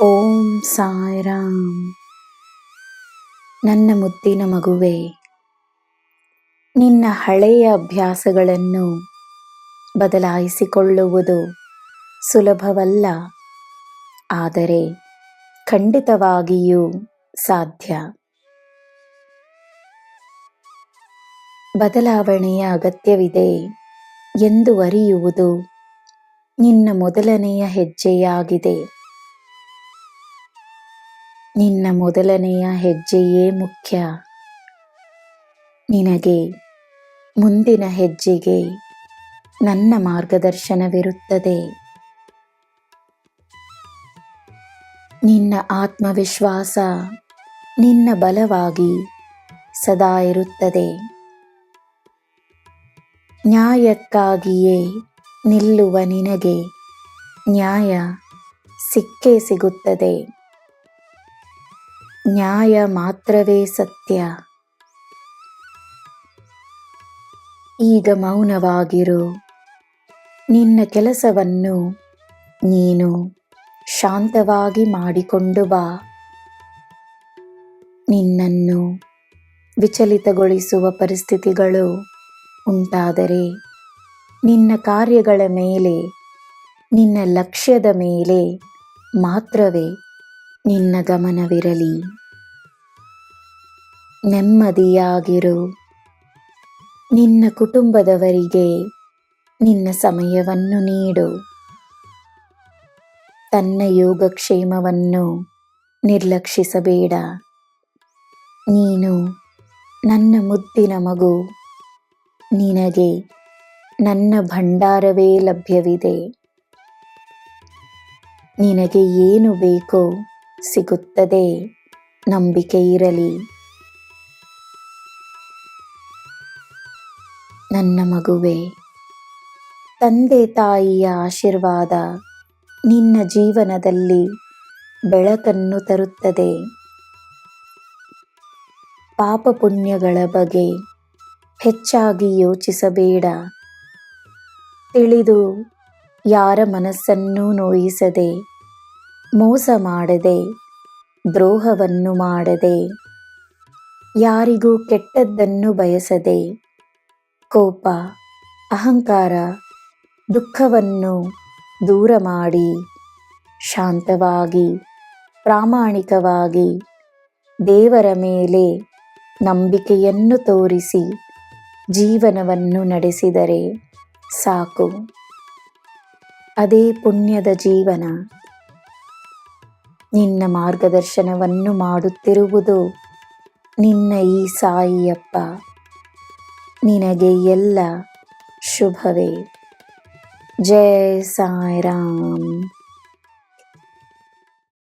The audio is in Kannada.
ಓಂ ಸಾಯಿರಾಮ್. ನನ್ನ ಮುದ್ದಿನ ಮಗುವೆ, ನಿನ್ನ ಹಳೆಯ ಅಭ್ಯಾಸಗಳನ್ನು ಬದಲಾಯಿಸಿಕೊಳ್ಳುವುದು ಸುಲಭವಲ್ಲ, ಆದರೆ ಖಂಡಿತವಾಗಿಯೂ ಸಾಧ್ಯ. ಬದಲಾವಣೆಯ ಅಗತ್ಯವಿದೆ ಎಂದು ಅರಿಯುವುದು ನಿನ್ನ ಮೊದಲನೆಯ ಹೆಜ್ಜೆಯಾಗಿದೆ. ನಿನ್ನ ಮೊದಲನೆಯ ಹೆಜ್ಜೆಯೇ ಮುಖ್ಯ. ನಿನಗೆ ಮುಂದಿನ ಹೆಜ್ಜೆಗೆ ನನ್ನ ಮಾರ್ಗದರ್ಶನವಿರುತ್ತದೆ. ನಿನ್ನ ಆತ್ಮವಿಶ್ವಾಸ ನಿನ್ನ ಬಲವಾಗಿ ಸದಾ ಇರುತ್ತದೆ. ನ್ಯಾಯಕ್ಕಾಗಿಯೇ ನಿಲ್ಲುವ ನಿನಗೆ ನ್ಯಾಯ ಸಿಕ್ಕೇ ಸಿಗುತ್ತದೆ. ನ್ಯಾಯ ಮಾತ್ರವೇ ಸತ್ಯ. ಈಗ ಮೌನವಾಗಿರು. ನಿನ್ನ ಕೆಲಸವನ್ನು ನೀನು ಶಾಂತವಾಗಿ ಮಾಡಿಕೊಂಡು ಬಾ. ನಿನ್ನನ್ನು ವಿಚಲಿತಗೊಳಿಸುವ ಪರಿಸ್ಥಿತಿಗಳು ಉಂಟಾದರೆ ನಿನ್ನ ಕಾರ್ಯಗಳ ಮೇಲೆ, ನಿನ್ನ ಲಕ್ಷ್ಯದ ಮೇಲೆ ಮಾತ್ರವೇ ನಿನ್ನ ಗಮನವಿರಲಿ. ನೆಮ್ಮದಿಯಾಗಿರು. ನಿನ್ನ ಕುಟುಂಬದವರಿಗೆ ನಿನ್ನ ಸಮಯವನ್ನು ನೀಡು. ತನ್ನ ಯೋಗಕ್ಷೇಮವನ್ನು ನಿರ್ಲಕ್ಷಿಸಬೇಡ. ನೀನು ನನ್ನ ಮುದ್ದಿನ ಮಗು. ನಿನಗೆ ನನ್ನ ಭಂಡಾರವೇ ಲಭ್ಯವಿದೆ. ನಿನಗೆ ಏನು ಬೇಕೋ ಸಿಗುತ್ತದೆ. ನಂಬಿಕೆ ಇರಲಿ. ನನ್ನ ಮಗುವೆ, ತಂದೆ ತಾಯಿಯ ಆಶೀರ್ವಾದ ನಿನ್ನ ಜೀವನದಲ್ಲಿ ಬೆಳಕನ್ನು ತರುತ್ತದೆ. ಪಾಪ ಪುಣ್ಯಗಳ ಬಗ್ಗೆ ಹೆಚ್ಚಾಗಿ ಯೋಚಿಸಬೇಡ. ತಿಳಿದು ಯಾರ ಮನಸ್ಸನ್ನೂ ನೋಯಿಸದೆ, ಮೋಸ ಮಾಡದೆ, ದ್ರೋಹವನ್ನು ಮಾಡದೆ, ಯಾರಿಗೂ ಕೆಟ್ಟದ್ದನ್ನು ಬಯಸದೆ, ಕೋಪ, ಅಹಂಕಾರ, ದುಃಖವನ್ನು ದೂರ ಮಾಡಿ ಶಾಂತವಾಗಿ, ಪ್ರಾಮಾಣಿಕವಾಗಿ ದೇವರ ಮೇಲೆ ನಂಬಿಕೆಯನ್ನು ತೋರಿಸಿ ಜೀವನವನ್ನು ನಡೆಸಿದರೆ ಸಾಕು. ಅದೇ ಪುಣ್ಯದ ಜೀವನ. ನಿನ್ನ ಮಾರ್ಗದರ್ಶನವನ್ನು ಮಾಡುತ್ತಿರುವುದು ನಿನ್ನ ಈ ಸಾಯಿಯಪ್ಪ. ನಿನಗೆ ಎಲ್ಲ ಶುಭವೇ. ಜೈ ಸಾಯಿರಾಮ್.